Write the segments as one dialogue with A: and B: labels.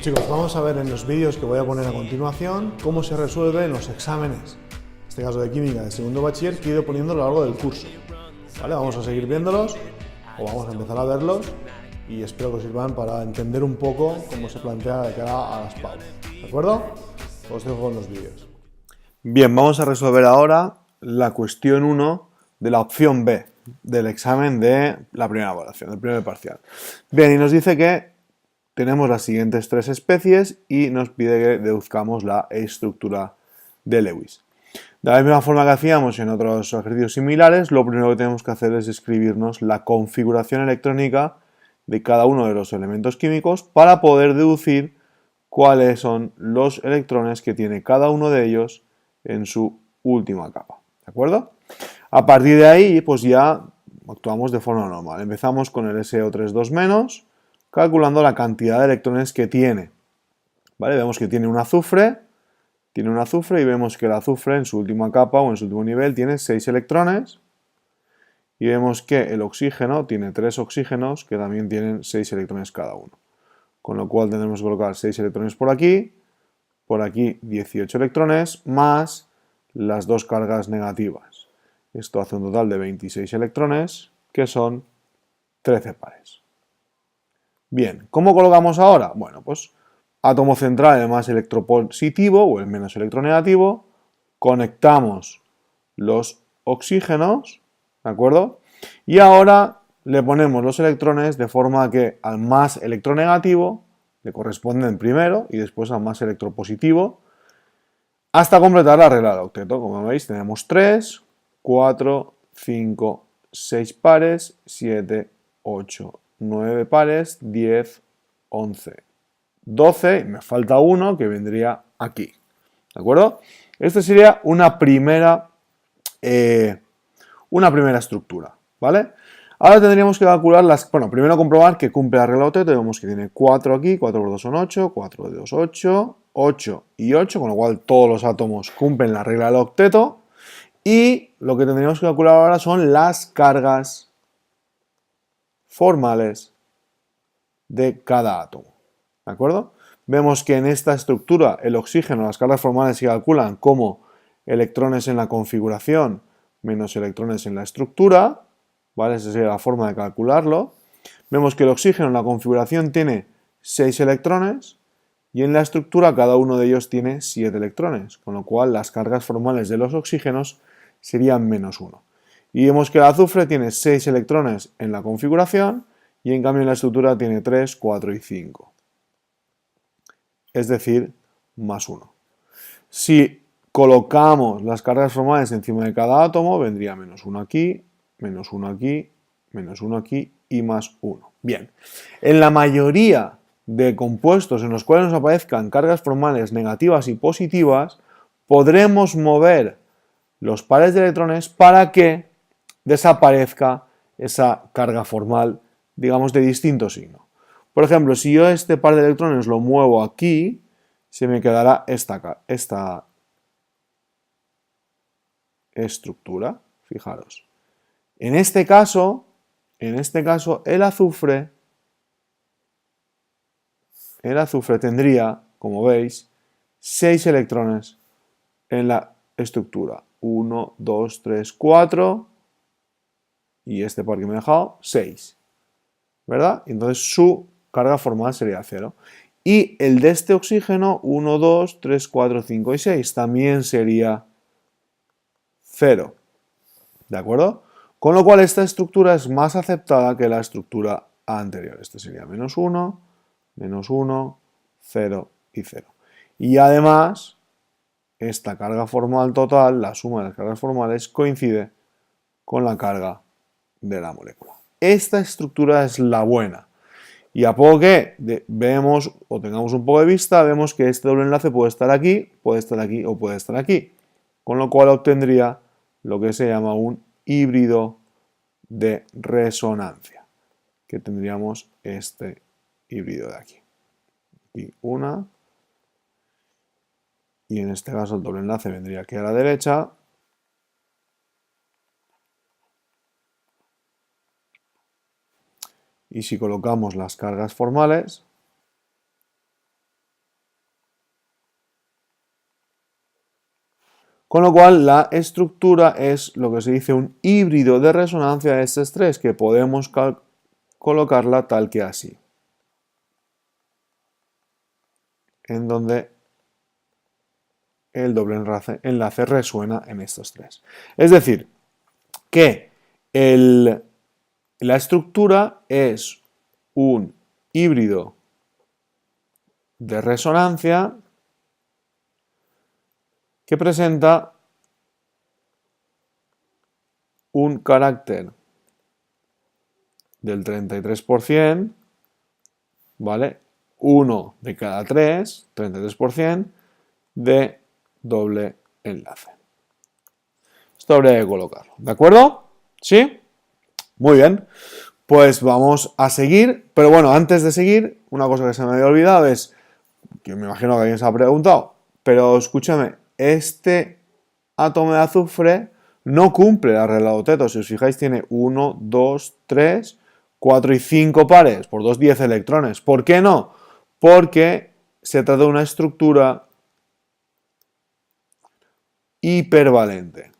A: Chicos, vamos a ver en los vídeos que voy a poner a continuación cómo se resuelven los exámenes, en este caso de química de segundo bachiller, que he ido poniendo a lo largo del curso. ¿Vale? Vamos a seguir viéndolos, o vamos a empezar a verlos, y espero que os sirvan para entender un poco cómo se plantea de cara a las pausas. ¿De acuerdo? Os dejo con los vídeos. Bien, vamos a resolver ahora la cuestión 1 de la opción B del examen de la primera evaluación, del primer parcial. Bien, y nos dice que tenemos las siguientes tres especies y nos pide que deduzcamos la estructura de Lewis. De la misma forma que hacíamos en otros ejercicios similares, lo primero que tenemos que hacer es escribirnos la configuración electrónica de cada uno de los elementos químicos para poder deducir cuáles son los electrones que tiene cada uno de ellos en su última capa. ¿De acuerdo? A partir de ahí, pues ya actuamos de forma normal. Empezamos con el SO3 calculando la cantidad de electrones que tiene. ¿Vale? Vemos que tiene un azufre y vemos que el azufre en su última capa o en su último nivel tiene 6 electrones. Y vemos que el oxígeno tiene 3 oxígenos que también tienen 6 electrones cada uno. Con lo cual tendremos que colocar 6 electrones por aquí 18 electrones, más las dos cargas negativas. Esto hace un total de 26 electrones, que son 13 pares. Bien, ¿cómo colocamos ahora? Bueno, pues átomo central, el más electropositivo o el menos electronegativo, conectamos los oxígenos, ¿de acuerdo? Y ahora le ponemos los electrones de forma que al más electronegativo le corresponden primero y después al más electropositivo hasta completar la regla del octeto. Como veis, tenemos 3, 4, 5, 6 pares, 7, 8, 9 pares, 10, 11, 12, y me falta uno que vendría aquí. ¿De acuerdo? Esta sería una primera estructura, ¿vale? Ahora tendríamos que calcular primero comprobar que cumple la regla octeto. Vemos que tiene 4 aquí, 4 por 2 son 8, 4 por 2 8, 8 y 8, con lo cual todos los átomos cumplen la regla del octeto. Y lo que tendríamos que calcular ahora son las cargas formales de cada átomo. ¿De acuerdo? Vemos que en esta estructura el oxígeno, las cargas formales se calculan como electrones en la configuración menos electrones en la estructura, ¿vale? Esa sería la forma de calcularlo. Vemos que el oxígeno en la configuración tiene 6 electrones y en la estructura cada uno de ellos tiene 7 electrones, con lo cual las cargas formales de los oxígenos serían menos 1. Y vemos que el azufre tiene 6 electrones en la configuración y en cambio en la estructura tiene 3, 4 y 5. Es decir, más 1. Si colocamos las cargas formales encima de cada átomo, vendría menos 1 aquí, menos 1 aquí, menos 1 aquí y más 1. Bien, en la mayoría de compuestos en los cuales nos aparezcan cargas formales negativas y positivas, podremos mover los pares de electrones para que desaparezca esa carga formal, digamos, de distinto signo. Por ejemplo, si yo este par de electrones lo muevo aquí, se me quedará esta estructura. Fijaros. En este caso, el azufre tendría, como veis, 6 electrones en la estructura. 1, 2, 3, 4 y este par que me he dejado, 6. ¿Verdad? Entonces su carga formal sería 0. Y el de este oxígeno, 1, 2, 3, 4, 5 y 6, también sería 0. ¿De acuerdo? Con lo cual esta estructura es más aceptada que la estructura anterior. Este sería menos 1, 0 y 0. Y además, esta carga formal total, la suma de las cargas formales, coincide con la carga de la molécula. Esta estructura es la buena. Y a poco que vemos o tengamos un poco de vista, vemos que este doble enlace puede estar aquí o puede estar aquí. Con lo cual obtendría lo que se llama un híbrido de resonancia, que tendríamos este híbrido de aquí. Aquí una, y en este caso el doble enlace vendría aquí a la derecha, y si colocamos las cargas formales, Con lo cual, la estructura es lo que se dice un híbrido de resonancia de estos tres, que podemos colocarla tal que así. En donde el doble enlace resuena en estos tres. Es decir, que la estructura es un híbrido de resonancia que presenta un carácter del 33%, ¿vale? 1 de cada 3, 33%, de doble enlace. Esto habría que colocarlo, ¿de acuerdo? ¿Sí? Muy bien. Pues vamos a seguir, pero bueno, antes de seguir, una cosa que se me había olvidado es, que me imagino que alguien se ha preguntado, pero escúchame, este átomo de azufre no cumple la regla de Octeto. Si os fijáis, tiene 1, 2, 3, 4 y 5 pares, por 2, 10 electrones. ¿Por qué no? Porque se trata de una estructura hipervalente,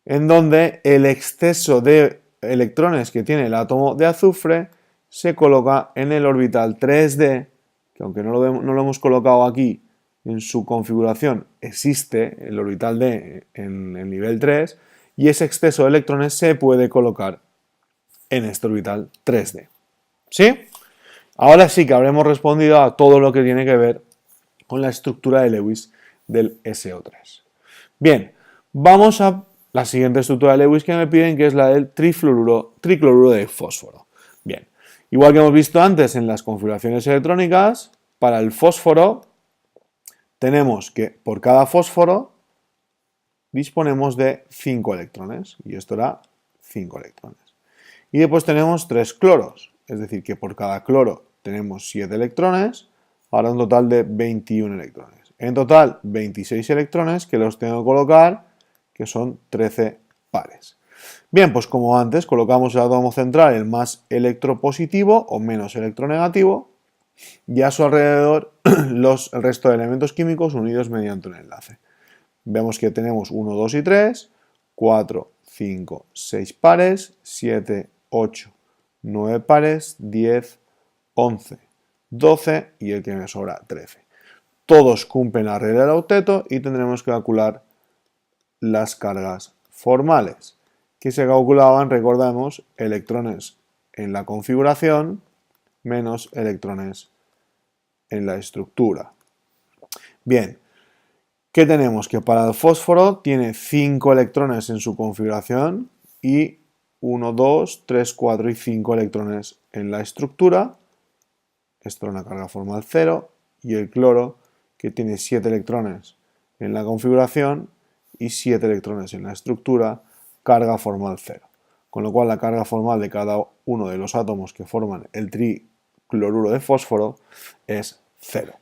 A: en donde el exceso de electrones que tiene el átomo de azufre se coloca en el orbital 3D, que aunque no lo hemos colocado aquí en su configuración, existe el orbital D en el nivel 3, y ese exceso de electrones se puede colocar en este orbital 3D. ¿Sí? Ahora sí que habremos respondido a todo lo que tiene que ver con la estructura de Lewis del SO3. Bien, vamos a la siguiente estructura de Lewis que me piden, que es la del tricloruro de fósforo. Bien, igual que hemos visto antes en las configuraciones electrónicas, para el fósforo tenemos que por cada fósforo disponemos de 5 electrones, y esto era 5 electrones. Y después tenemos 3 cloros, es decir, que por cada cloro tenemos 7 electrones, ahora un total de 21 electrones. En total, 26 electrones que los tengo que colocar, que son 13 pares. Bien, pues como antes, colocamos el átomo central, el más electropositivo o menos electronegativo, y a su alrededor el resto de elementos químicos unidos mediante un enlace. Vemos que tenemos 1, 2 y 3, 4, 5, 6 pares, 7, 8, 9 pares, 10, 11, 12 y el que me sobra 13. Todos cumplen la regla del octeto y tendremos que calcular las cargas formales, que se calculaban, recordamos, electrones en la configuración menos electrones en la estructura. Bien, ¿qué tenemos? Que para el fósforo tiene 5 electrones en su configuración y 1, 2, 3, 4 y 5 electrones en la estructura. Esto es una carga formal 0. Y el cloro, que tiene 7 electrones en la configuración y 7 electrones en la estructura, carga formal 0. Con lo cual la carga formal de cada uno de los átomos que forman el tricloruro de fósforo es 0.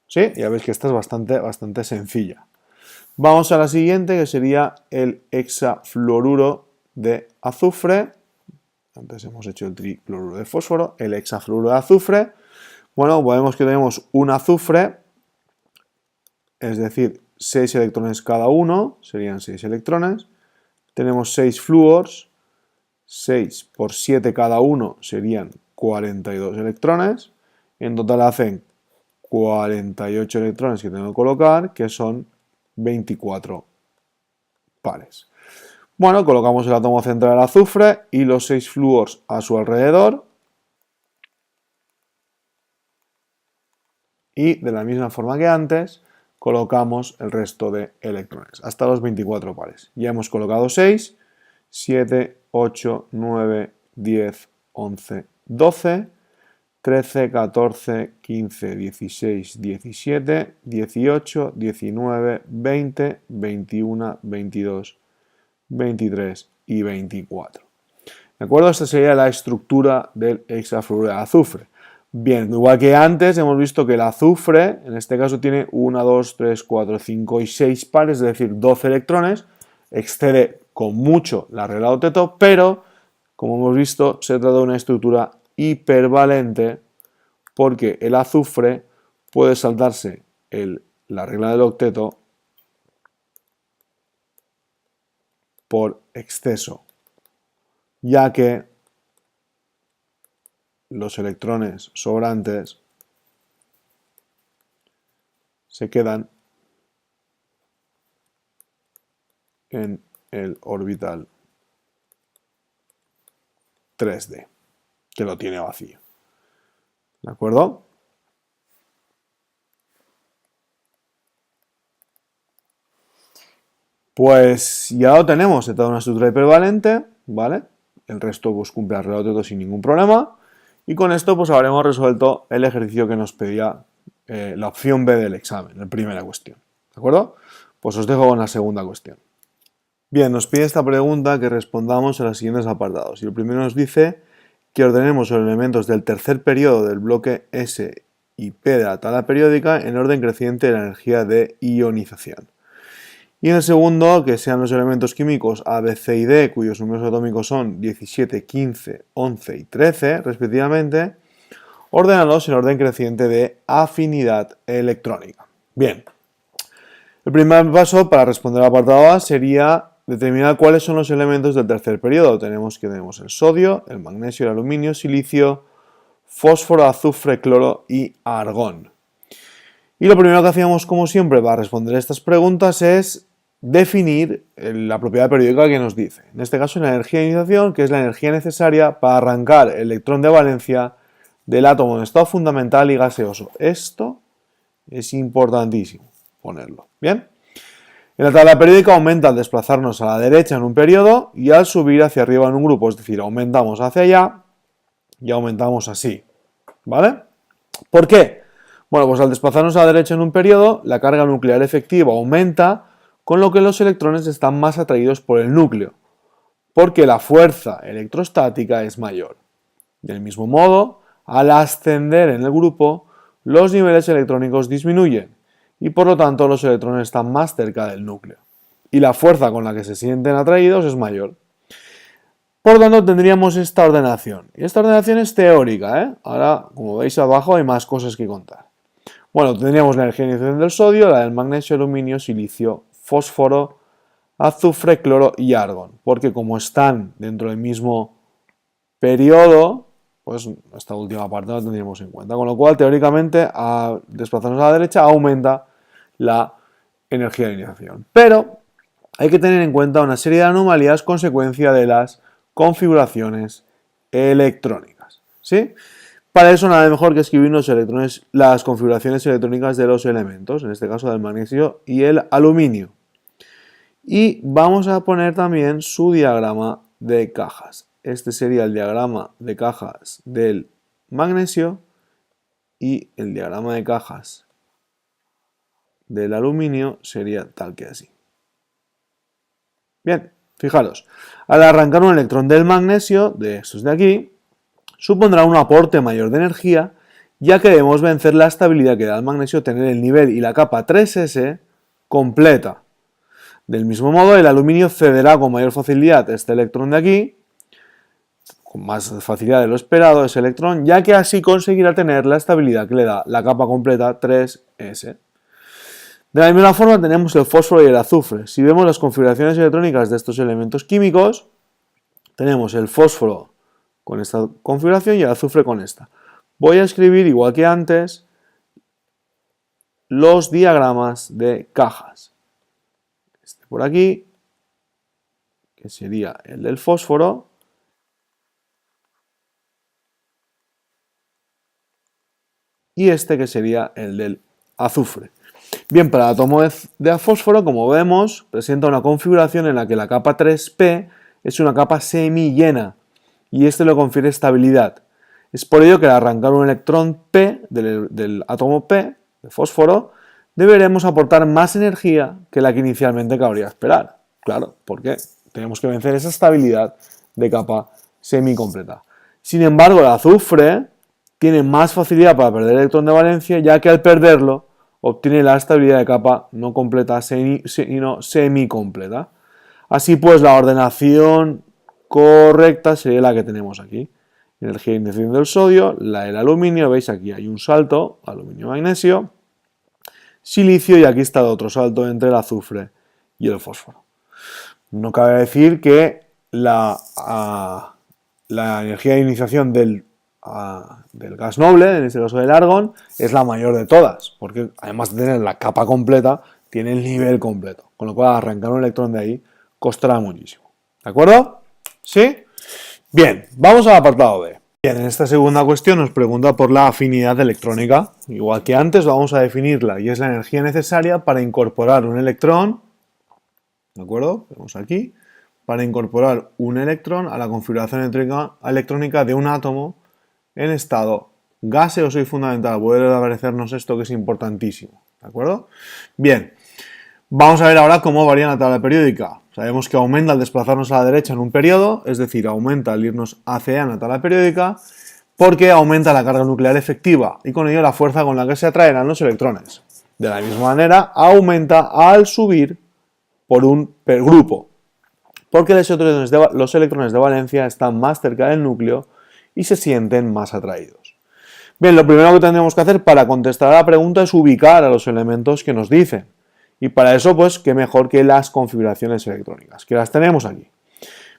A: ¿Sí? Ya veis que esta es bastante sencilla. Vamos a la siguiente, que sería el hexafluoruro de azufre. Antes hemos hecho el tricloruro de fósforo, el hexafluoruro de azufre. Bueno, vemos que tenemos un azufre, es decir, 6 electrones cada uno, serían 6 electrones. Tenemos 6 flúors, 6 por 7 cada uno serían 42 electrones. En total hacen 48 electrones que tengo que colocar, que son 24 pares. Bueno, colocamos el átomo central del azufre y los 6 flúors a su alrededor. Y de la misma forma que antes, colocamos el resto de electrones, hasta los 24 pares. Ya hemos colocado 6, 7, 8, 9, 10, 11, 12, 13, 14, 15, 16, 17, 18, 19, 20, 21, 22, 23 y 24. ¿De acuerdo? Esta sería la estructura del hexafluoruro de azufre. Bien, igual que antes hemos visto que el azufre, en este caso tiene 1, 2, 3, 4, 5 y 6 pares, es decir, 12 electrones, excede con mucho la regla de octeto, pero, como hemos visto, se trata de una estructura hipervalente porque el azufre puede saltarse la regla del octeto por exceso, ya que los electrones sobrantes se quedan en el orbital 3D, que lo tiene vacío. ¿De acuerdo? Pues ya lo tenemos, he dado una estructura hipervalente, ¿vale? El resto pues cumple alrededor de todo sin ningún problema. Y con esto pues habremos resuelto el ejercicio que nos pedía la opción B del examen, la primera cuestión. ¿De acuerdo? Pues os dejo con la segunda cuestión. Bien, nos pide esta pregunta que respondamos a los siguientes apartados. Y el primero nos dice que ordenemos los elementos del tercer periodo del bloque S y P de la tabla periódica en orden creciente de la energía de ionización. Y en el segundo, que sean los elementos químicos A, B, C y D, cuyos números atómicos son 17, 15, 11 y 13, respectivamente, ordénalos en orden creciente de afinidad electrónica. Bien, el primer paso para responder al apartado A sería determinar cuáles son los elementos del tercer periodo. Tenemos el sodio, el magnesio, el aluminio, silicio, fósforo, azufre, cloro y argón. Y lo primero que hacíamos, como siempre, para responder estas preguntas es definir la propiedad periódica que nos dice. En este caso, la energía de ionización, que es la energía necesaria para arrancar el electrón de valencia del átomo en estado fundamental y gaseoso. Esto es importantísimo ponerlo. Bien. En la tabla periódica aumenta al desplazarnos a la derecha en un periodo y al subir hacia arriba en un grupo, es decir, aumentamos hacia allá y aumentamos así. ¿Vale? ¿Por qué? Bueno, pues al desplazarnos a la derecha en un periodo, la carga nuclear efectiva aumenta, con lo que los electrones están más atraídos por el núcleo, porque la fuerza electrostática es mayor. Del mismo modo, al ascender en el grupo, los niveles electrónicos disminuyen y por lo tanto los electrones están más cerca del núcleo. Y la fuerza con la que se sienten atraídos es mayor. Por lo tanto, tendríamos esta ordenación. Y esta ordenación es teórica, ¿eh? Ahora, como veis abajo, hay más cosas que contar. Bueno, tendríamos la energía de ionización del sodio, la del magnesio, aluminio, silicio, fósforo, azufre, cloro y argón. Porque como están dentro del mismo periodo, pues esta última parte la tendríamos en cuenta. Con lo cual, teóricamente, a desplazarnos a la derecha aumenta la energía de ionización. Pero hay que tener en cuenta una serie de anomalías consecuencia de las configuraciones electrónicas. ¿Sí? Para eso nada mejor que escribir las configuraciones electrónicas de los elementos, en este caso del magnesio y el aluminio. Y vamos a poner también su diagrama de cajas. Este sería el diagrama de cajas del magnesio y el diagrama de cajas del aluminio sería tal que así. Bien, fijaros, al arrancar un electrón del magnesio, de estos de aquí, supondrá un aporte mayor de energía, ya que debemos vencer la estabilidad que da al magnesio tener el nivel y la capa 3s completa. Del mismo modo, el aluminio cederá con mayor facilidad este electrón de aquí, con más facilidad de lo esperado ese electrón, ya que así conseguirá tener la estabilidad que le da la capa completa 3s. De la misma forma tenemos el fósforo y el azufre. Si vemos las configuraciones electrónicas de estos elementos químicos, tenemos el fósforo con esta configuración y el azufre con esta. Voy a escribir, igual que antes, los diagramas de cajas. Este por aquí, que sería el del fósforo, y este que sería el del azufre. Bien, para el átomo de fósforo, como vemos, presenta una configuración en la que la capa 3p es una capa semillena y este le confiere estabilidad. Es por ello que al arrancar un electrón p del átomo p, de fósforo, deberemos aportar más energía que la que inicialmente cabría esperar. Claro, porque tenemos que vencer esa estabilidad de capa semicompleta. Sin embargo, el azufre tiene más facilidad para perder el electrón de valencia, ya que al perderlo obtiene la estabilidad de capa no completa, sino semicompleta. Así pues, la ordenación correcta sería la que tenemos aquí. Energía de ionización del sodio, la del aluminio, veis aquí hay un salto, aluminio-magnesio, silicio y aquí está otro salto entre el azufre y el fósforo. No cabe decir que la energía de iniciación del gas noble, en este caso del argón, es la mayor de todas, porque además de tener la capa completa, tiene el nivel completo, con lo cual arrancar un electrón de ahí costará muchísimo. ¿De acuerdo? ¿Sí? Bien, vamos al apartado B. Bien, en esta segunda cuestión nos pregunta por la afinidad electrónica. Igual que antes, vamos a definirla y es la energía necesaria para incorporar un electrón, ¿de acuerdo? Vemos aquí, para incorporar un electrón a la configuración electrónica de un átomo en estado gaseoso y fundamental. Puede aparecernos esto que es importantísimo, ¿de acuerdo? Bien, vamos a ver ahora cómo varía la tabla periódica. Sabemos que aumenta al desplazarnos a la derecha en un periodo, es decir, aumenta al irnos hacia en la tabla periódica, porque aumenta la carga nuclear efectiva y con ello la fuerza con la que se atraerán los electrones. De la misma manera, aumenta al subir por un grupo, porque los electrones de valencia están más cerca del núcleo y se sienten más atraídos. Bien, lo primero que tendremos que hacer para contestar a la pregunta es ubicar a los elementos que nos dicen. Y para eso, pues, qué mejor que las configuraciones electrónicas, que las tenemos aquí.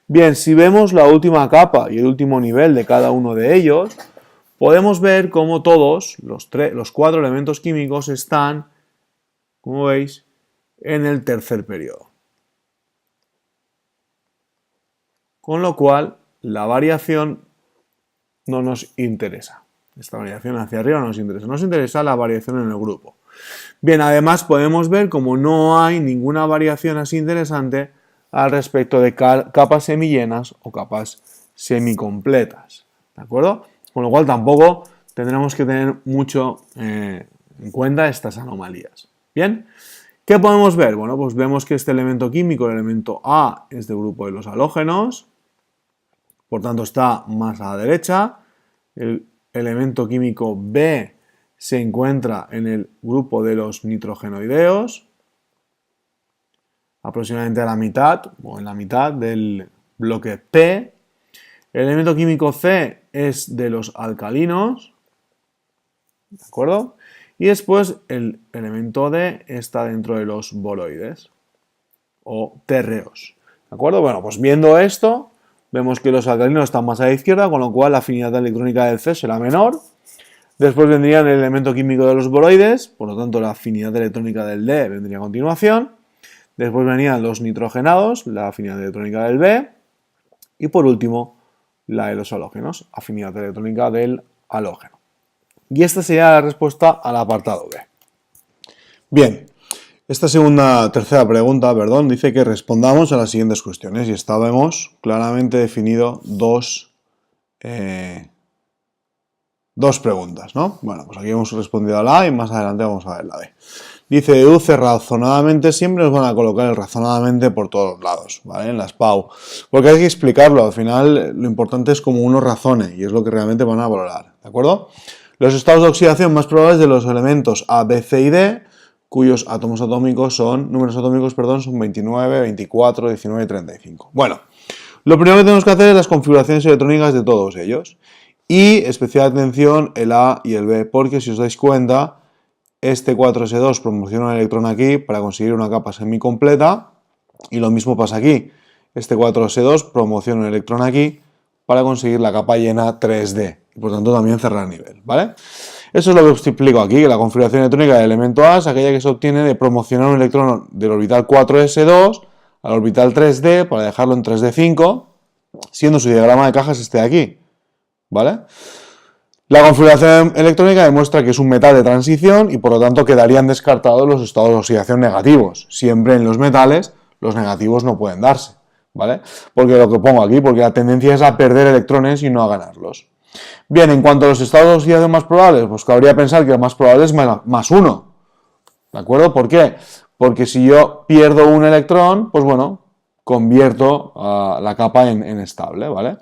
A: Bien, si vemos la última capa y el último nivel de cada uno de ellos, podemos ver cómo todos los 4 elementos químicos están, como veis, en el tercer periodo. Con lo cual, la variación no nos interesa. Esta variación hacia arriba no nos interesa. Nos interesa la variación en el grupo. Bien, además podemos ver como no hay ninguna variación así interesante al respecto de capas semillenas o capas semicompletas, ¿de acuerdo? Con lo cual tampoco tendremos que tener mucho en cuenta estas anomalías. Bien, ¿qué podemos ver? Bueno, pues vemos que este elemento químico, el elemento A, es del grupo de los halógenos, por tanto está más a la derecha. El elemento químico B se encuentra en el grupo de los nitrogenoideos, aproximadamente a la mitad, o en la mitad del bloque P. El elemento químico C es de los alcalinos, ¿de acuerdo? Y después el elemento D está dentro de los boroides, o térreos, ¿de acuerdo? Bueno, pues viendo esto, vemos que los alcalinos están más a la izquierda, con lo cual la afinidad electrónica del C será menor. Después vendría el elemento químico de los boroides, por lo tanto la afinidad electrónica del D vendría a continuación. Después venían los nitrogenados, la afinidad electrónica del B. Y por último, la de los halógenos, afinidad electrónica del halógeno. Y esta sería la respuesta al apartado B. Bien, esta tercera pregunta, dice que respondamos a las siguientes cuestiones. Y estábamos claramente definido dos preguntas, ¿no? Bueno, pues aquí hemos respondido a la A y más adelante vamos a ver la B. Dice, deduce razonadamente, siempre nos van a colocar el razonadamente por todos lados, ¿vale? En las PAU. Porque hay que explicarlo, al final lo importante es como uno razone y es lo que realmente van a valorar, ¿de acuerdo? Los estados de oxidación más probables de los elementos A, B, C y D, cuyos números atómicos son 29, 24, 19 y 35. Bueno, lo primero que tenemos que hacer es las configuraciones electrónicas de todos ellos. Y especial atención el A y el B, porque si os dais cuenta, este 4s2 promociona un electrón aquí para conseguir una capa semicompleta, y lo mismo pasa aquí. Este 4s2 promociona un electrón aquí para conseguir la capa llena 3D, y por tanto también cerrar nivel, ¿vale? Eso es lo que os explico aquí, que la configuración electrónica del elemento A es aquella que se obtiene de promocionar un electrón del orbital 4s2 al orbital 3D para dejarlo en 3d5, siendo su diagrama de cajas este de aquí, ¿vale? La configuración electrónica demuestra que es un metal de transición y por lo tanto quedarían descartados los estados de oxidación negativos. Siempre en los metales los negativos no pueden darse, ¿vale? Porque lo que pongo aquí, porque la tendencia es a perder electrones y no a ganarlos. Bien, en cuanto a los estados de oxidación más probables, pues cabría pensar que el más probable es más 1, ¿de acuerdo? ¿Por qué? Porque si yo pierdo un electrón, pues bueno, convierto la capa en estable, ¿vale?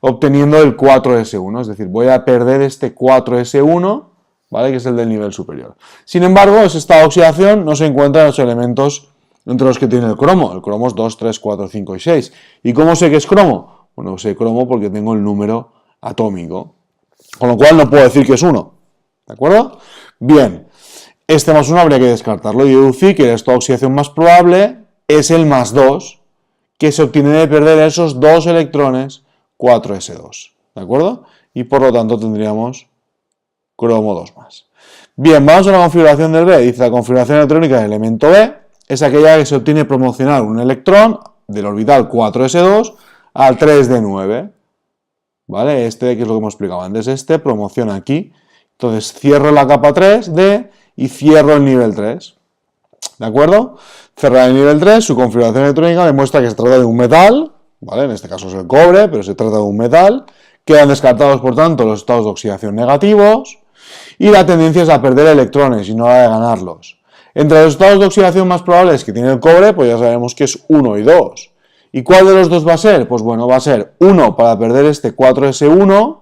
A: Obteniendo el 4s1, es decir, voy a perder este 4s1, ¿vale? Que es el del nivel superior. Sin embargo, ese estado de oxidación no se encuentra en los elementos entre los que tiene el cromo. El cromo es 2, 3, 4, 5 y 6. ¿Y cómo sé que es cromo? Bueno, sé cromo porque tengo el número atómico, con lo cual no puedo decir que es 1, ¿de acuerdo? Bien, este más 1 habría que descartarlo y deducir que el estado de oxidación más probable es el más 2, que se obtiene de perder esos dos electrones 4s2, ¿de acuerdo? Y por lo tanto tendríamos cromo 2 más. Bien, vamos a la configuración del B. Dice la configuración electrónica del elemento B es aquella que se obtiene promocionar un electrón del orbital 4s2 al 3d9. ¿Vale? Este, que es lo que hemos explicado antes, este promociona aquí. Entonces cierro la capa 3D y cierro el nivel 3. ¿De acuerdo? Cerrar el nivel 3, su configuración electrónica demuestra que se trata de un metal, ¿vale? En este caso es el cobre, pero se trata de un metal. Quedan descartados, por tanto, los estados de oxidación negativos y la tendencia es a perder electrones y no a ganarlos. Entre los estados de oxidación más probables que tiene el cobre, pues ya sabemos que es 1 y 2. ¿Y cuál de los dos va a ser? Pues bueno, va a ser 1 para perder este 4s1,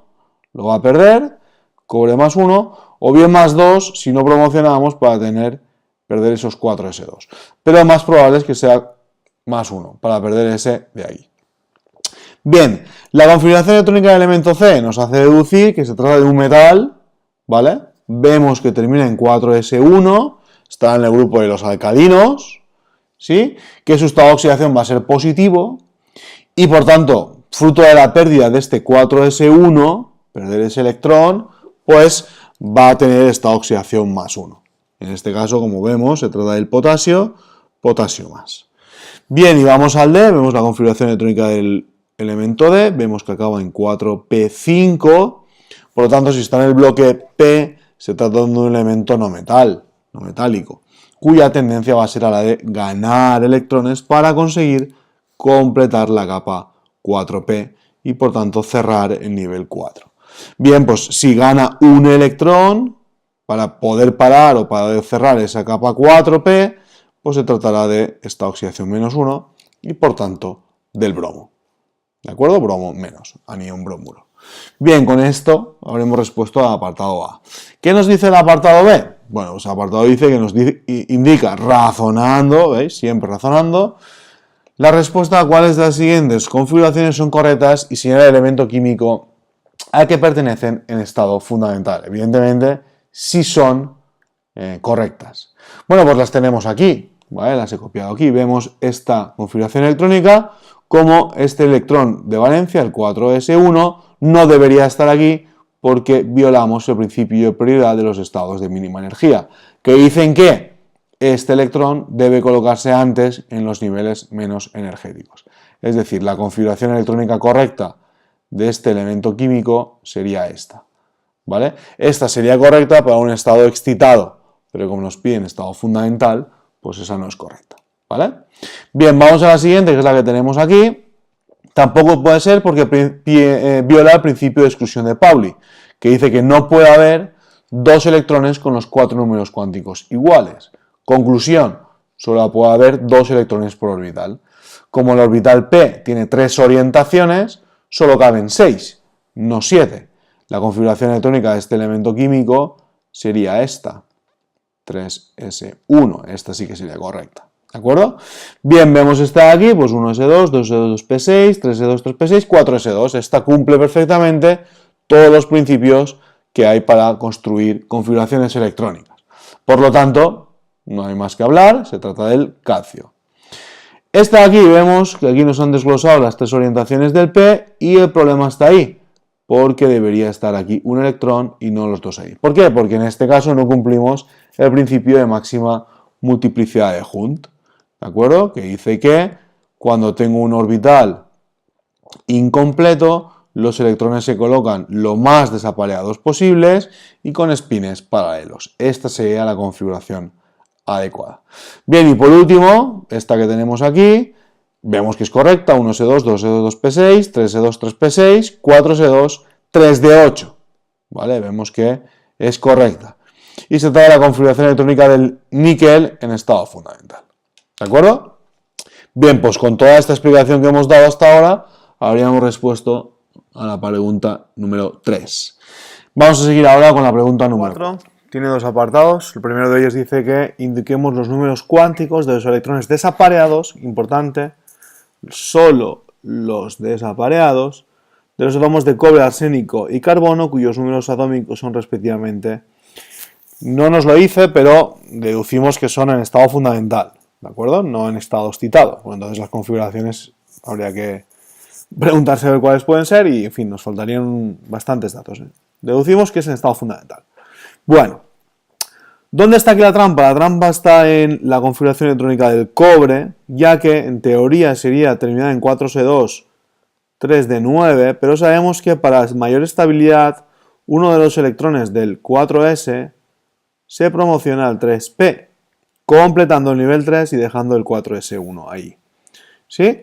A: lo va a perder, cobre más 1, o bien más 2 si no promocionamos para perder esos 4s2. Pero más probable es que sea más 1 para perder ese de ahí. Bien, la configuración electrónica del elemento C nos hace deducir que se trata de un metal, ¿vale? Vemos que termina en 4s1, está en el grupo de los alcalinos, ¿sí? Que su estado de oxidación va a ser positivo y por tanto, fruto de la pérdida de este 4s1, perder ese electrón, pues va a tener estado de oxidación más 1. En este caso, como vemos, se trata del potasio, potasio más. Bien, y vamos al D, vemos la configuración electrónica del elemento D, vemos que acaba en 4p5, por lo tanto, si está en el bloque P, se trata de un elemento no metálico, cuya tendencia va a ser a la de ganar electrones para conseguir completar la capa 4p y por tanto cerrar el nivel 4. Bien, pues si gana un electrón para poder parar o para cerrar esa capa 4p, pues se tratará de esta oxidación menos 1 y por tanto del bromo. ¿De acuerdo? Bromo menos, anión bromuro. Bien, con esto habremos respuesto al apartado A. ¿Qué nos dice el apartado B? Bueno, pues el apartado dice que nos indica, razonando, ¿veis? Siempre razonando, la respuesta a cuáles de las siguientes configuraciones son correctas y señala el elemento químico al que pertenecen en estado fundamental. Evidentemente, si son correctas. Bueno, pues las tenemos aquí, ¿vale? Las he copiado aquí. Vemos esta configuración electrónica como este electrón de valencia, el 4s1, no debería estar aquí porque violamos el principio de prioridad de los estados de mínima energía, que dicen que este electrón debe colocarse antes en los niveles menos energéticos. Es decir, la configuración electrónica correcta de este elemento químico sería esta, ¿vale? Esta sería correcta para un estado excitado, pero como nos piden estado fundamental, pues esa no es correcta, ¿vale? Bien, vamos a la siguiente, que es la que tenemos aquí. Tampoco puede ser porque viola el principio de exclusión de Pauli, que dice que no puede haber dos electrones con los 4 números cuánticos iguales. Conclusión, solo puede haber 2 electrones por orbital. Como el orbital P tiene 3 orientaciones, solo caben 6, no 7. La configuración electrónica de este elemento químico sería esta, 3s1, esta sí que sería correcta. ¿De acuerdo? Bien, vemos esta de aquí, pues 1s2, 2s2, 2p6, 3s2, 3p6, 4s2. Esta cumple perfectamente todos los principios que hay para construir configuraciones electrónicas. Por lo tanto, no hay más que hablar, se trata del calcio. Esta de aquí, vemos que aquí nos han desglosado las 3 orientaciones del P y el problema está ahí, porque debería estar aquí un electrón y no los dos ahí. ¿Por qué? Porque en este caso no cumplimos el principio de máxima multiplicidad de Hund. ¿De acuerdo? Que dice que cuando tengo un orbital incompleto, los electrones se colocan lo más desapareados posibles y con espines paralelos. Esta sería la configuración adecuada. Bien, y por último, esta que tenemos aquí, vemos que es correcta, 1s2, 2s2, 2p6, 3s2, 3p6, 4s2, 3d8. ¿Vale? Vemos que es correcta. Y se trata de la configuración electrónica del níquel en estado fundamental. ¿De acuerdo? Bien, pues con toda esta explicación que hemos dado hasta ahora, habríamos respuesto a la pregunta número 3. Vamos a seguir ahora con la pregunta número 4. Tiene 2 apartados. El primero de ellos dice que indiquemos los números cuánticos de los electrones desapareados, importante, solo los desapareados, de los átomos de cobre, arsénico y carbono, cuyos números atómicos son respectivamente. No nos lo dice, pero deducimos que son en estado fundamental, ¿de acuerdo? No en estado excitado, pues entonces las configuraciones habría que preguntarse a ver cuáles pueden ser y, en fin, nos faltarían bastantes datos. Deducimos que es en estado fundamental. Bueno, ¿dónde está aquí la trampa? La trampa está en la configuración electrónica del cobre, ya que en teoría sería terminada en 4s2, 3d9, pero sabemos que para mayor estabilidad uno de los electrones del 4s se promociona al 3p, completando el nivel 3 y dejando el 4s1 ahí. ¿Sí?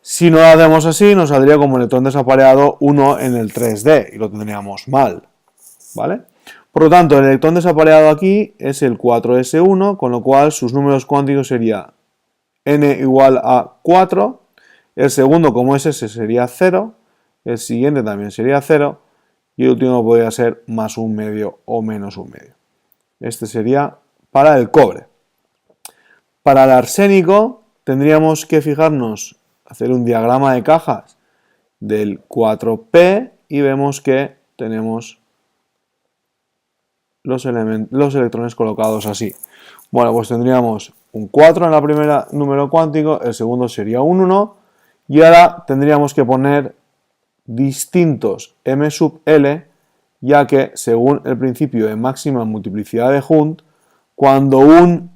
A: Si no lo hacemos así, nos saldría como electrón desapareado 1 en el 3D y lo tendríamos mal. ¿Vale? Por lo tanto, el electrón desapareado aquí es el 4s1, con lo cual sus números cuánticos sería n igual a 4, el segundo como es ese sería 0, el siguiente también sería 0 y el último podría ser más un medio o menos un medio. Este sería para el cobre. Para el arsénico tendríamos que fijarnos, hacer un diagrama de cajas del 4p y vemos que tenemos los electrones colocados así. Bueno, pues tendríamos un 4 en la primera número cuántico, el segundo sería un 1 y ahora tendríamos que poner distintos m sub l, ya que según el principio de máxima multiplicidad de Hund, cuando un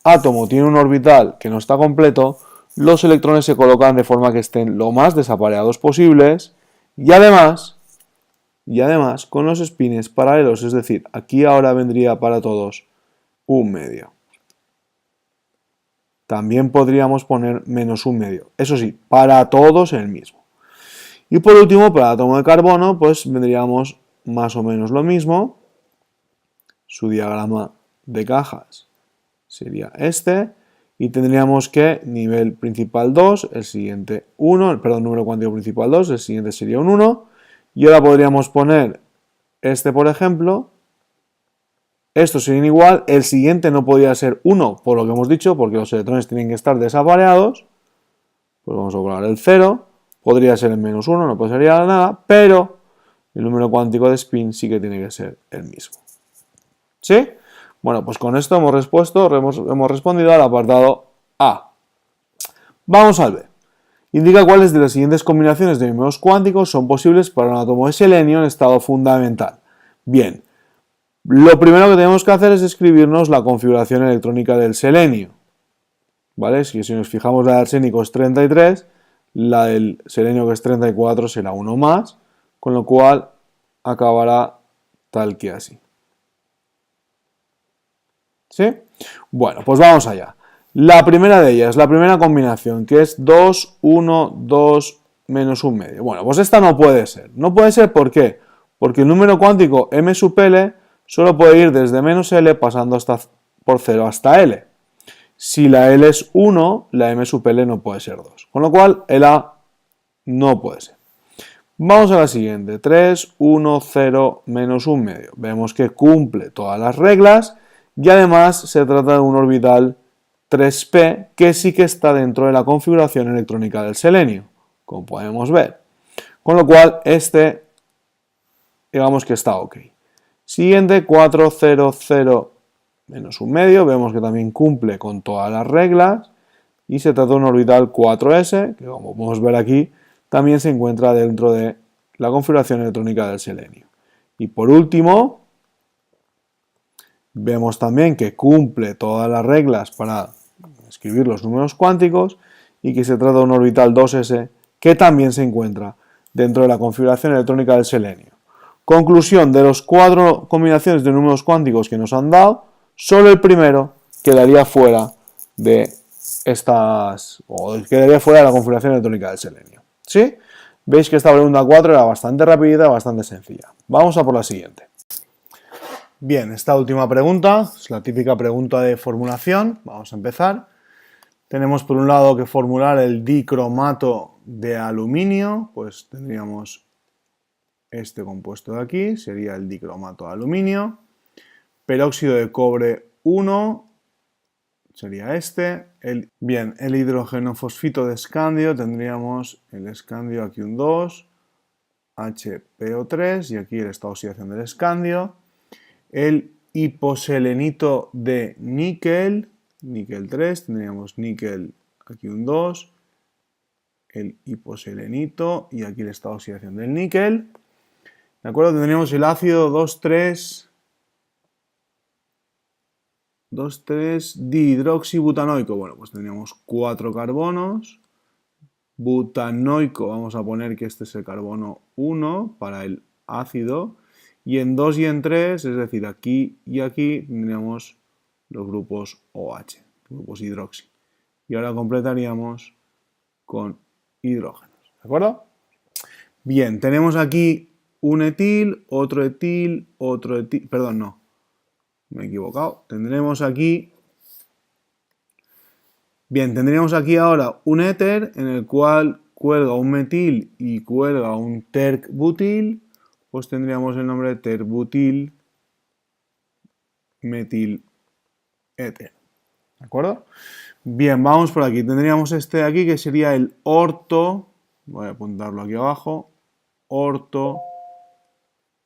A: átomo tiene un orbital que no está completo, los electrones se colocan de forma que estén lo más desapareados posibles y además con los espines paralelos, es decir, aquí ahora vendría para todos un medio. También podríamos poner menos un medio, eso sí, para todos el mismo. Y por último, para el átomo de carbono, pues vendríamos más o menos lo mismo. Su diagrama de cajas sería este. Y tendríamos que nivel principal 2, el siguiente 1, perdón, número cuántico principal 2, el siguiente sería un 1. Y ahora podríamos poner este, por ejemplo. Estos serían igual, el siguiente no podría ser 1, por lo que hemos dicho, porque los electrones tienen que estar desapareados. Pues vamos a colocar el 0. Podría ser el menos 1, no pasaría nada, pero el número cuántico de spin sí que tiene que ser el mismo. ¿Sí? Bueno, pues con esto hemos respondido al apartado A. Vamos al B. Indica cuáles de las siguientes combinaciones de números cuánticos son posibles para un átomo de selenio en estado fundamental. Bien, lo primero que tenemos que hacer es escribirnos la configuración electrónica del selenio. ¿Vale? Si nos fijamos, la del arsénico es 33, la del selenio que es 34 será 1 más, con lo cual acabará tal que así. ¿Sí? Bueno, pues vamos allá. La primera de ellas, la primera combinación, que es 2, 1, 2, menos un medio. Bueno, pues esta no puede ser. No puede ser, ¿por qué? Porque el número cuántico m sub l solo puede ir desde menos l pasando por 0 hasta l. Si la L es 1, la M sub L no puede ser 2. Con lo cual, el A no puede ser. Vamos a la siguiente. 3, 1, 0, menos un medio. Vemos que cumple todas las reglas y además se trata de un orbital 3p que sí que está dentro de la configuración electrónica del selenio, como podemos ver. Con lo cual, este, digamos que está ok. Siguiente, 4, 0, 0, menos un medio, vemos que también cumple con todas las reglas y se trata de un orbital 4s, que como podemos ver aquí, también se encuentra dentro de la configuración electrónica del selenio. Y por último, vemos también que cumple todas las reglas para escribir los números cuánticos y que se trata de un orbital 2s que también se encuentra dentro de la configuración electrónica del selenio. Conclusión, de las 4 combinaciones de números cuánticos que nos han dado, solo el primero quedaría fuera de quedaría fuera de la configuración electrónica del selenio. ¿Sí? Veis que esta pregunta 4 era bastante rápida, bastante sencilla. Vamos a por la siguiente. Bien, esta última pregunta es la típica pregunta de formulación. Vamos a empezar. Tenemos por un lado que formular el dicromato de aluminio, pues tendríamos este compuesto de aquí, sería el dicromato de aluminio. Peróxido de cobre 1 sería este. Bien, el hidrógeno fosfito de escandio, tendríamos el escandio aquí un 2, HPO3 y aquí el estado de oxidación del escandio. El hiposelenito de níquel, níquel 3, tendríamos níquel aquí un 2, el hiposelenito y aquí el estado de oxidación del níquel. ¿De acuerdo? Tendríamos el ácido 2,3-dihidroxibutanoico. Bueno, pues tendríamos 4 carbonos. Butanoico, vamos a poner que este es el carbono 1 para el ácido. Y en 2 y en 3, es decir, aquí y aquí, tendríamos los grupos OH, grupos hidroxi. Y ahora completaríamos con hidrógenos. ¿De acuerdo? Bien, tenemos aquí un etil, otro etil, otro etil. Perdón, no. Me he equivocado. Tendremos aquí. Bien, tendríamos aquí ahora un éter en el cual cuelga un metil y cuelga un terc-butil. Pues tendríamos el nombre de terbutil metil éter. ¿De acuerdo? Bien, vamos por aquí. Tendríamos este de aquí que sería el orto. Voy a apuntarlo aquí abajo. Orto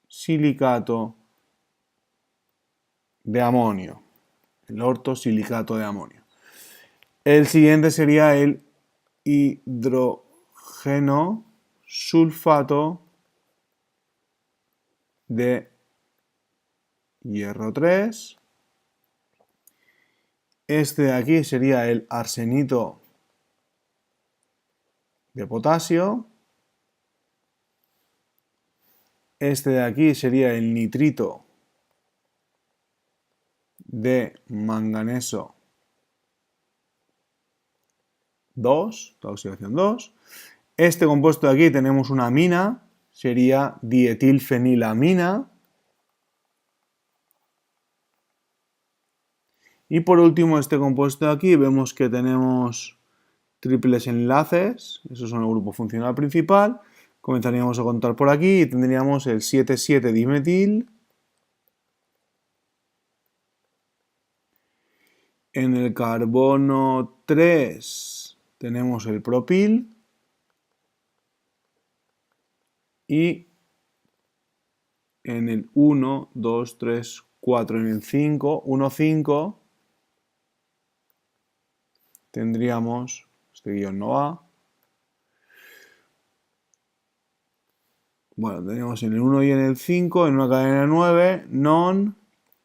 A: silicato de amonio. El ortosilicato de amonio. El siguiente sería el hidrógeno sulfato de hierro 3. Este de aquí sería el arsenito de potasio. Este de aquí sería el nitrito de manganeso 2, la oxidación 2. Este compuesto de aquí tenemos una amina, sería dietilfenilamina. Y por último, este compuesto de aquí, vemos que tenemos triples enlaces, esos son el grupo funcional principal. Comenzaríamos a contar por aquí y tendríamos el 7,7-dimetil. En el carbono 3 tenemos el propil. Y en el 1, 2, 3, 4, en el 5, 1, 5, tendríamos, este guión no va, bueno, tendríamos en el 1 y en el 5, en una cadena 9, non,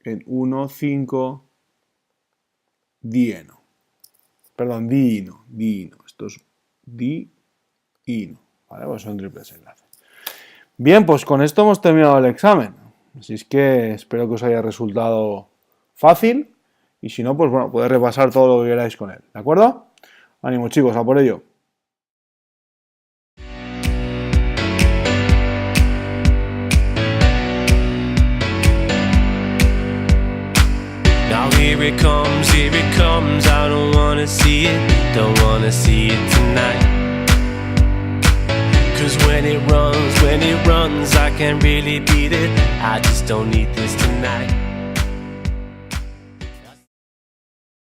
A: en 1, 5, dieno. Perdón, diino, esto es diino, ¿vale? Pues son triples enlaces. Bien, pues con esto hemos terminado el examen. Así es que espero que os haya resultado fácil. Y si no, pues bueno, podéis repasar todo lo que queráis con él. ¿De acuerdo? Ánimo, chicos, a por ello.
B: Now here it comes, I don't wanna see it tonight. 'Cause when it runs, I can't really beat it. I just don't need this tonight.